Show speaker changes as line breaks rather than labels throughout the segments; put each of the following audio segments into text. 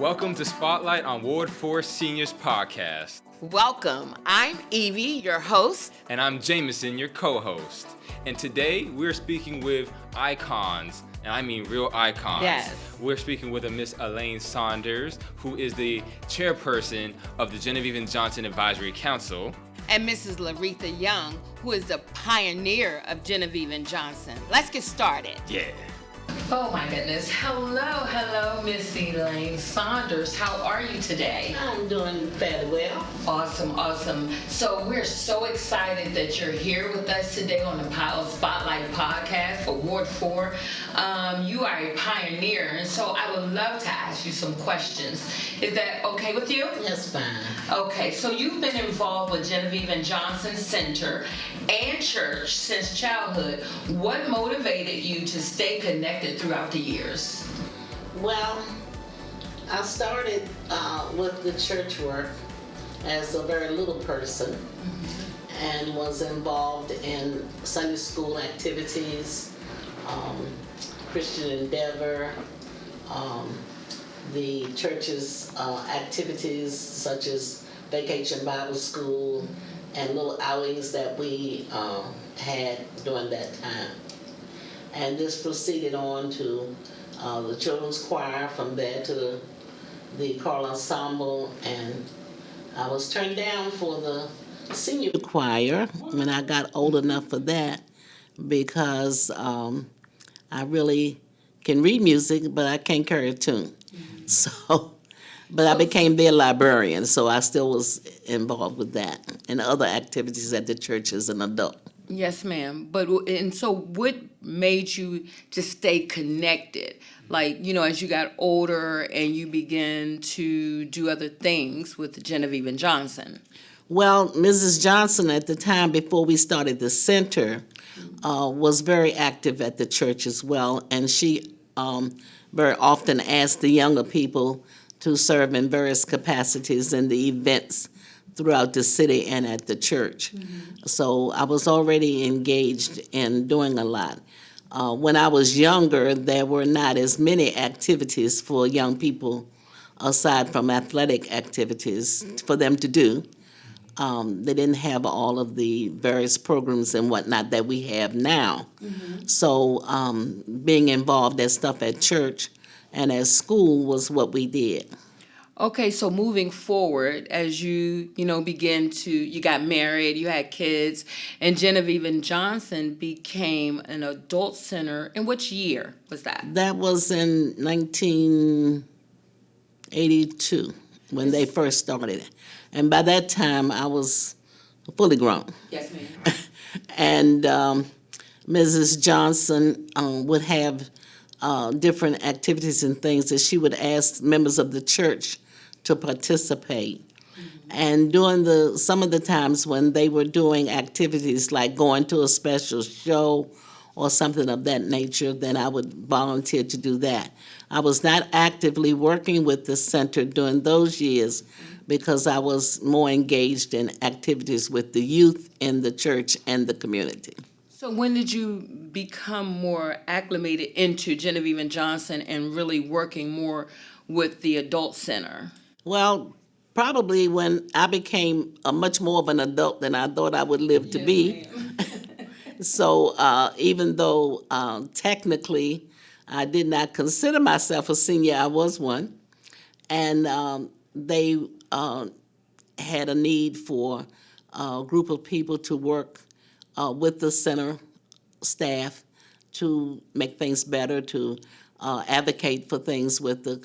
Welcome to Spotlight on Ward 4 Seniors Podcast.
Welcome. I'm Evie, your host.
And I'm Jameson, your co-host. And today we're speaking with icons, and I mean real icons.
Yes.
We're speaking with a Miss Elaine Saunders, who is the chairperson of the Genevieve N Advisory Council.
And Mrs. Laretha Young, who is the pioneer of Genevieve N Johnson. Let's get started.
Yeah.
Oh my goodness. Hello, Miss Elaine Saunders. How are you today?
I'm doing fairly well.
Awesome. So we're so excited that you're here with us today on the Spotlight podcast for Ward 4. You are a pioneer, and so I would love to ask you some questions. Is that okay with you?
That's fine.
Okay, so you've been involved with Genevieve N Johnson Center and church since childhood. What motivated you to stay connected throughout the years?
Well, I started with the church work as a very little person and was involved in Sunday school activities, Christian Endeavor, the church's activities such as Vacation Bible School and little outings that we had during that time. And this proceeded on to the children's choir, from there to the choral ensemble, and I was turned down for the senior choir when I got old enough for that, because I really can read music, but I can't carry a tune. But I became their librarian, so I still was involved with that and other activities at the church as an adult.
Yes, ma'am. So what made you just stay connected? Like, as you got older and you began to do other things with Genevieve N Johnson?
Well, Mrs. Johnson, at the time before we started the center, was very active at the church as well, and she very often asked the younger people to serve in various capacities in the events throughout the city and at the church. Mm-hmm. So I was already engaged in doing a lot. When I was younger, there were not as many activities for young people aside from athletic activities for them to do. They didn't have all of the various programs and whatnot that we have now. Mm-hmm. So being involved in stuff at church and at school was what we did.
Okay, so moving forward, as you got married, you had kids, and Genevieve N Johnson became an adult center. In which year was that?
That was in 1982 when they first started it. And by that time, I was fully grown.
Yes, ma'am.
And Mrs. Johnson would have different activities and things that she would ask members of the church to participate. Mm-hmm. And during some of the times when they were doing activities like going to a special show or something of that nature, then I would volunteer to do that. I was not actively working with the center during those years because I was more engaged in activities with the youth in the church and the community.
So when did you become more acclimated into Genevieve N Johnson and really working more with the adult center?
Well, probably when I became much more of an adult than I thought I would live to be. So even though technically I did not consider myself a senior, I was one. And they had a need for a group of people to work with the center staff to make things better, to advocate for things with the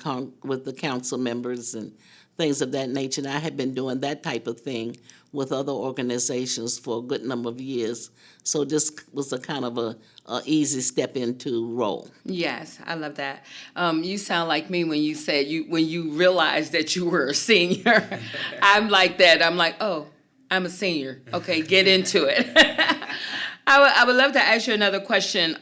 council members and things of that nature. And I had been doing that type of thing with other organizations for a good number of years. So this was a kind of a easy step into role.
Yes, I love that. You sound like me when you said when you realized that you were a senior. I'm like that. I'm like, oh, I'm a senior. Okay, get into it. I would love to ask you another question.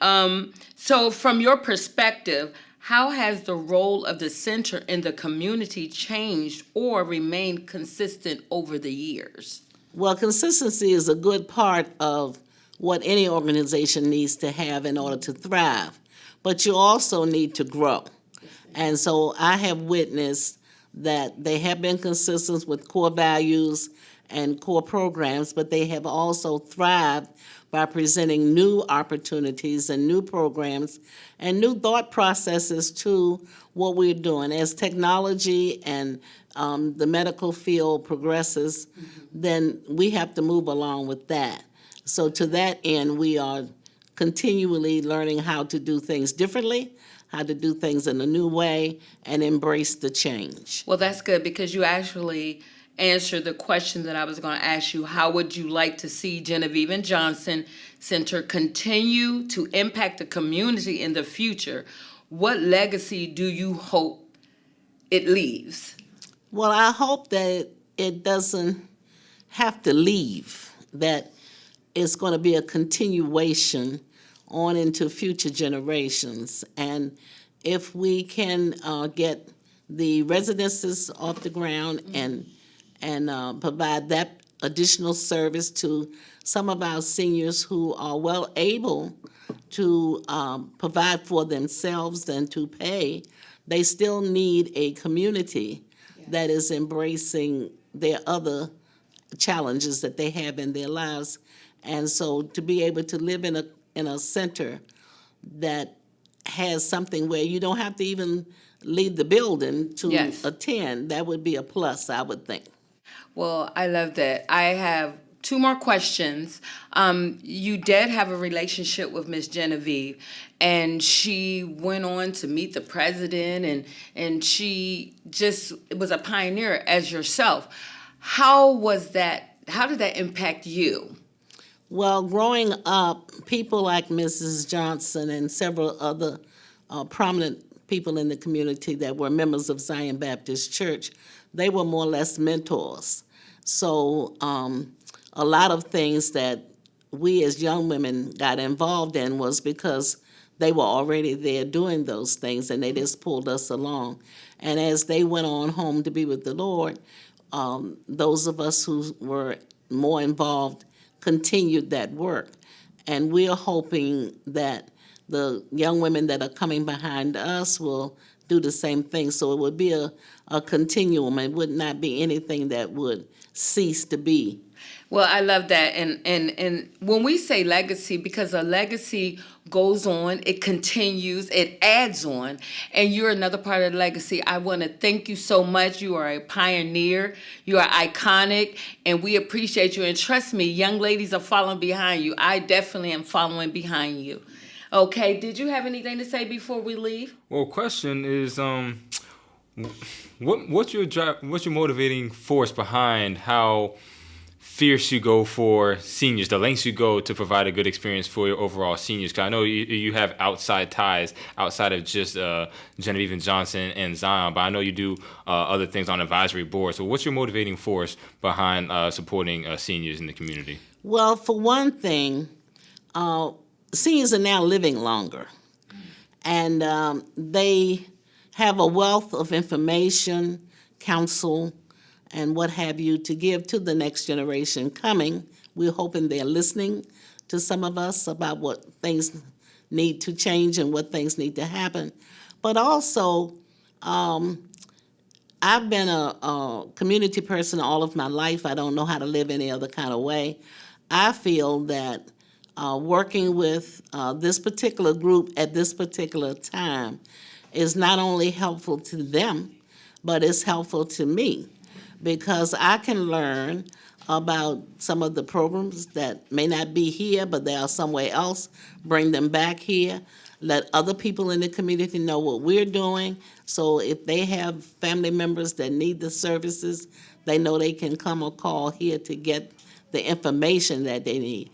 So from your perspective, how has the role of the center in the community changed or remained consistent over the years?
Well, consistency is a good part of what any organization needs to have in order to thrive. But you also need to grow. And so I have witnessed that they have been consistent with core values and core programs, but they have also thrived by presenting new opportunities and new programs and new thought processes to what we're doing. As technology and the medical field progresses, then we have to move along with that. So to that end, we are continually learning how to do things differently, how to do things in a new way, and embrace the change.
Well, that's good because you actually answered the question that I was going to ask you. How would you like to see Genevieve N. Johnson Center continue to impact the community in the future? What legacy do you hope it leaves?
Well, I hope that it doesn't have to leave, that it's going to be a continuation on into future generations. And if we can get the residences off the ground and provide that additional service to some of our seniors who are well able to provide for themselves and to pay, they still need a community that is embracing their other challenges that they have in their lives. And so to be able to live in a center that has something where you don't have to even leave the building to
Yes.
attend, that would be a plus, I would think.
Well, I love that. I have two more questions. You did have a relationship with Miss Genevieve, and she went on to meet the president, and she just was a pioneer as yourself. How was that? How did that impact you?
Well, growing up, people like Mrs. Johnson and several other prominent people in the community that were members of Zion Baptist Church, they were more or less mentors. So a lot of things that we as young women got involved in was because they were already there doing those things, and they just pulled us along. And as they went on home to be with the Lord, those of us who were more involved continued that work. And we're hoping that the young women that are coming behind us will do the same thing. So it would be a continuum. It would not be anything that would cease to be.
Well, I love that. And when we say legacy, because a legacy goes on, it continues, it adds on, and you're another part of the legacy. I want to thank you so much. You are a pioneer. You are iconic, and we appreciate you. And trust me, young ladies are following behind you. I definitely am following behind you. Okay, did you have anything to say before we leave?
Well, question is, what's your motivating force behind how fierce you go for seniors, the lengths you go to provide a good experience for your overall seniors? Because I know you have outside ties outside of just Genevieve N. Johnson and Zion, but I know you do other things on advisory board. So what's your motivating force behind supporting seniors in the community?
Well, for one thing, seniors are now living longer, and they have a wealth of information, counsel, and what have you to give to the next generation coming. We're hoping they're listening to some of us about what things need to change and what things need to happen. But also, I've been a community person all of my life. I don't know how to live any other kind of way. I feel that working with this particular group at this particular time is not only helpful to them, but it's helpful to me, because I can learn about some of the programs that may not be here, but they are somewhere else, bring them back here, let other people in the community know what we're doing. So if they have family members that need the services, they know they can come or call here to get the information that they need.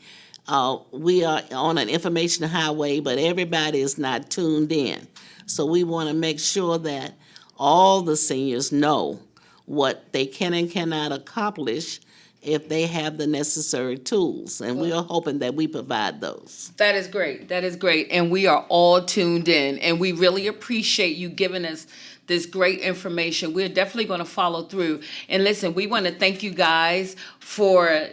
We are on an information highway, but everybody is not tuned in. So we want to make sure that all the seniors know what they can and cannot accomplish if they have the necessary tools. And we are hoping that we provide those.
That is great. That is great. And we are all tuned in. And we really appreciate you giving us this great information. We're definitely going to follow through. And listen, we want to thank you guys for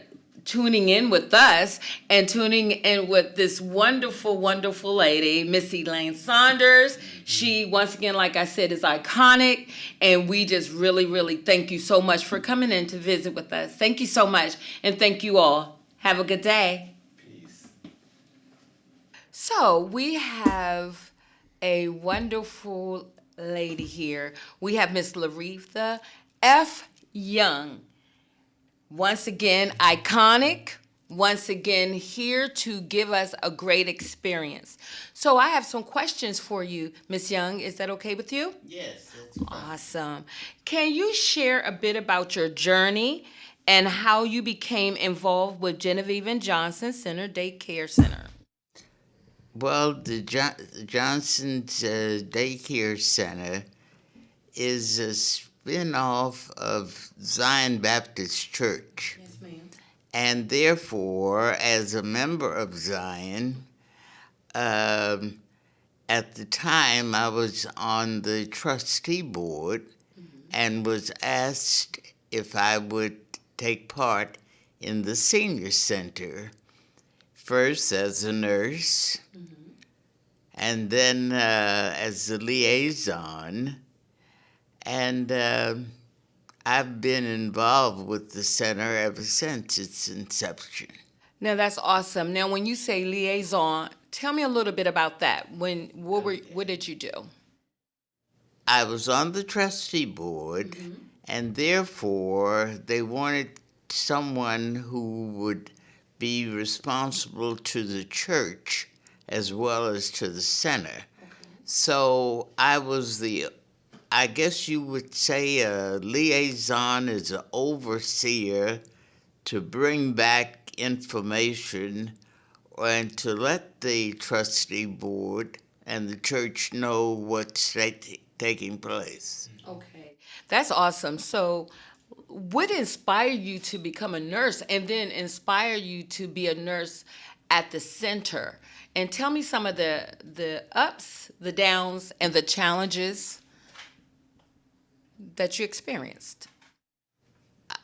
tuning in with us and tuning in with this wonderful, wonderful lady, Miss Elaine Saunders. She, once again, like I said, is iconic, and we just really, really thank you so much for coming in to visit with us. Thank you so much, and thank you all. Have a good day.
Peace.
So we have a wonderful lady here. We have Miss Laretha F. Young. Once again, iconic. Once again, here to give us a great experience. So I have some questions for you, Miss Young. Is that okay with you?
Yes, that's fine.
Awesome. Can you share a bit about your journey and how you became involved with Genevieve N. Johnson Center Daycare Center?
Well, the Johnson's Daycare Center is a spin-off of Zion Baptist Church.
Yes, ma'am.
And therefore, as a member of Zion, at the time I was on the trustee board and was asked if I would take part in the senior center, first as a nurse, and then as the liaison. And I've been involved with the center ever since its inception.
Now that's awesome. Now, when you say liaison, tell me a little bit about that. What did you do?
I was on the trustee board, and therefore they wanted someone who would be responsible to the church as well as to the center. So I was I guess you would say a liaison is an overseer to bring back information and to let the trustee board and the church know what's taking place.
Okay. That's awesome. So what inspired you to become a nurse and then inspire you to be a nurse at the center? And tell me some of the ups, the downs, and the challenges that you experienced.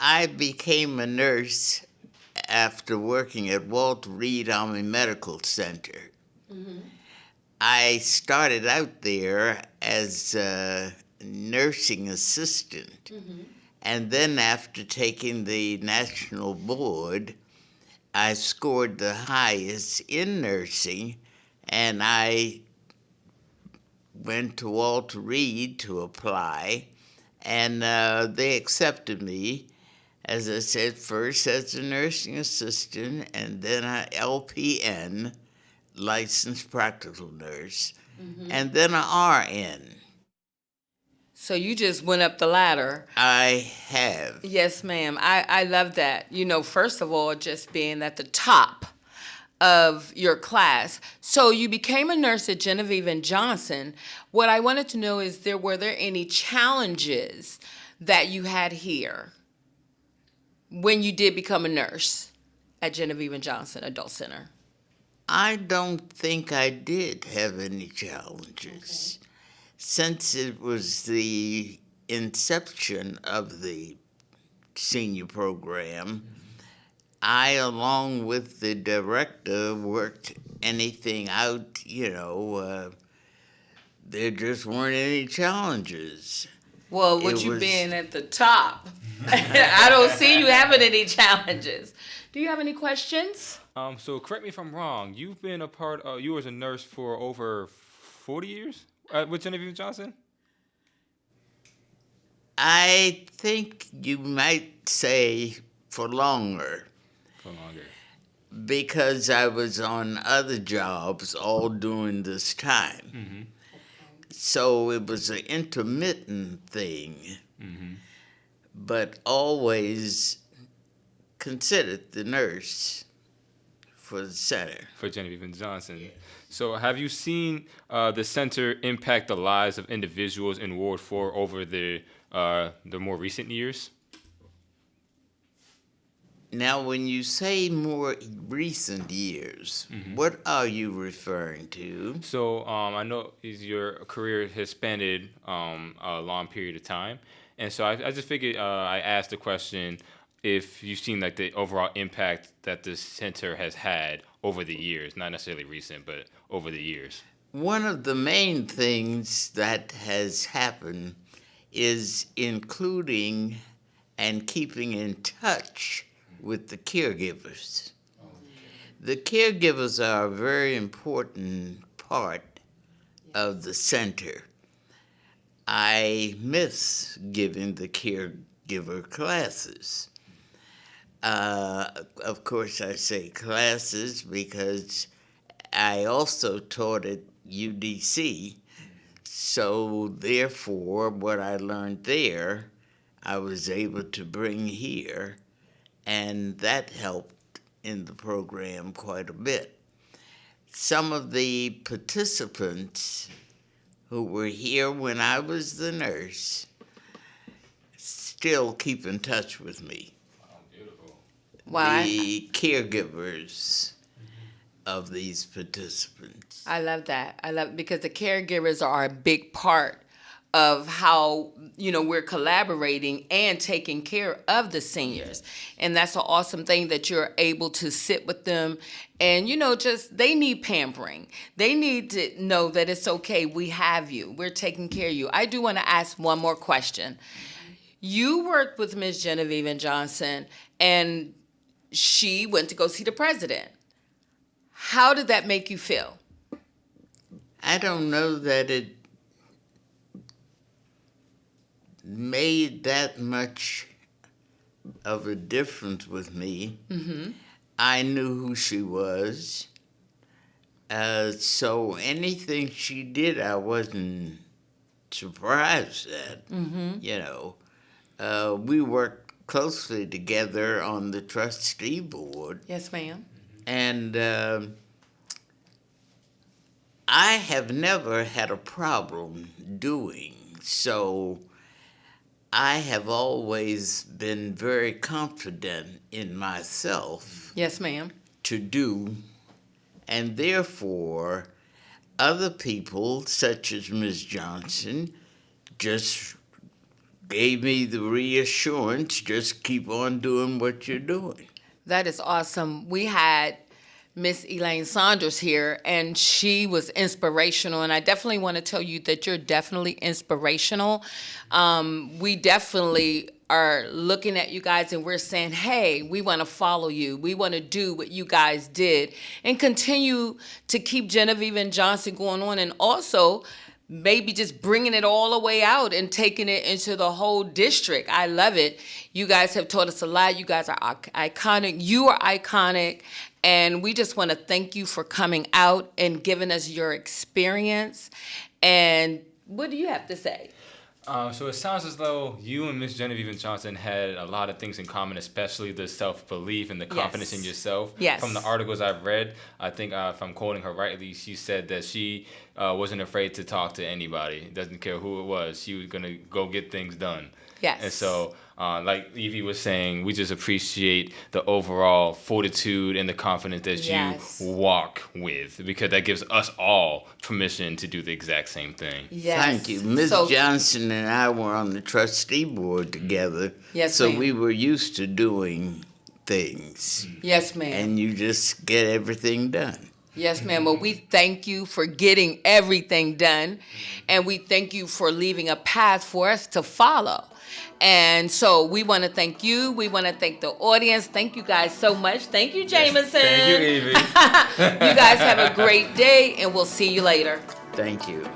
I became a nurse after working at Walter Reed Army Medical Center. I started out there as a nursing assistant, and then after taking the national board, I scored the highest in nursing, and I went to Walter Reed to apply, and they accepted me, as I said, first as a nursing assistant, and then an LPN, licensed practical nurse, and then an RN.
So you just went up the ladder.
I have.
Yes, ma'am. I love that. You know, first of all, just being at the top of your class. So you became a nurse at Genevieve N. Johnson. What I wanted to know is were there any challenges that you had here when you did become a nurse at Genevieve N. Johnson Adult Center?
I don't think I did have any challenges. Since it was the inception of the senior program, I, along with the director, worked anything out, there just weren't any challenges.
Well, with you being at the top, I don't see you having any challenges. Do you have any questions?
So correct me if I'm wrong. You've been you were a nurse for over 40 years with Genevieve Johnson?
I think you might say for longer.
For longer.
Because I was on other jobs all during this time. So it was an intermittent thing, but always considered the nurse for the center.
For Genevieve N. Johnson. Yes. So have you seen the center impact the lives of individuals in Ward 4 over the more recent years?
Now, when you say more recent years, what are you referring to?
So I know your career has spanned a long period of time. And so I just figured I asked the question, if you've seen like the overall impact that the center has had over the years, not necessarily recent, but over the years.
One of the main things that has happened is including and keeping in touch with the caregivers. The caregivers are a very important part of the center. I miss giving the caregiver classes. Of course, I say classes because I also taught at UDC. So therefore, what I learned there, I was able to bring here, and that helped in the program quite a bit. Some of the participants who were here when I was the nurse still keep in touch with me.
Oh, beautiful.
Wow.
The caregivers of these participants.
I love that. I love because the caregivers are a big part of how, we're collaborating and taking care of the seniors. And that's an awesome thing that you're able to sit with them and, just they need pampering. They need to know that it's okay. We have you. We're taking care of you. I do want to ask one more question. You worked with Ms. Genevieve N. Johnson, and she went to go see the president. How did that make you feel?
I don't know that it made that much of a difference with me. Mm-hmm. I knew who she was. So anything she did, I wasn't surprised at. Mm-hmm. We worked closely together on the trustee board.
Yes, ma'am.
And I have never had a problem doing, so I have always been very confident in myself.
Yes, ma'am.
To do, and therefore other people, such as Ms. Johnson, just gave me the reassurance, just keep on doing what you're doing.
That is awesome. We had Miss Elaine Saunders here, and she was inspirational. And I definitely want to tell you that you're definitely inspirational. We definitely are looking at you guys and we're saying, hey, we want to follow you. We want to do what you guys did and continue to keep Genevieve N. Johnson going on, and also maybe just bringing it all the way out and taking it into the whole district. I love it. You guys have taught us a lot. You guys are iconic. You are iconic. And we just want to thank you for coming out and giving us your experience. And what do you have to say?
So it sounds as though you and Miss Genevieve N. Johnson had a lot of things in common, especially the self-belief and the confidence in yourself.
Yes.
From the articles I've read, I think if I'm quoting her rightly, she said that she wasn't afraid to talk to anybody. Doesn't care who it was. She was going to go get things done.
Yes.
And so, like Evie was saying, we just appreciate the overall fortitude and the confidence that you walk with, because that gives us all permission to do the exact same thing.
Yes.
Thank you. Ms. Johnson and I were on the trustee board together.
Yes,
so
ma'am.
we were used to doing things.
Yes, ma'am.
And you just get everything done.
Yes, ma'am. Well, we thank you for getting everything done, and we thank you for leaving a path for us to follow. And so we want to thank you. We want to thank the audience. Thank you guys so much. Thank you, Jameson.
Thank you, Evie.
You guys have a great day, and we'll see you later.
Thank you.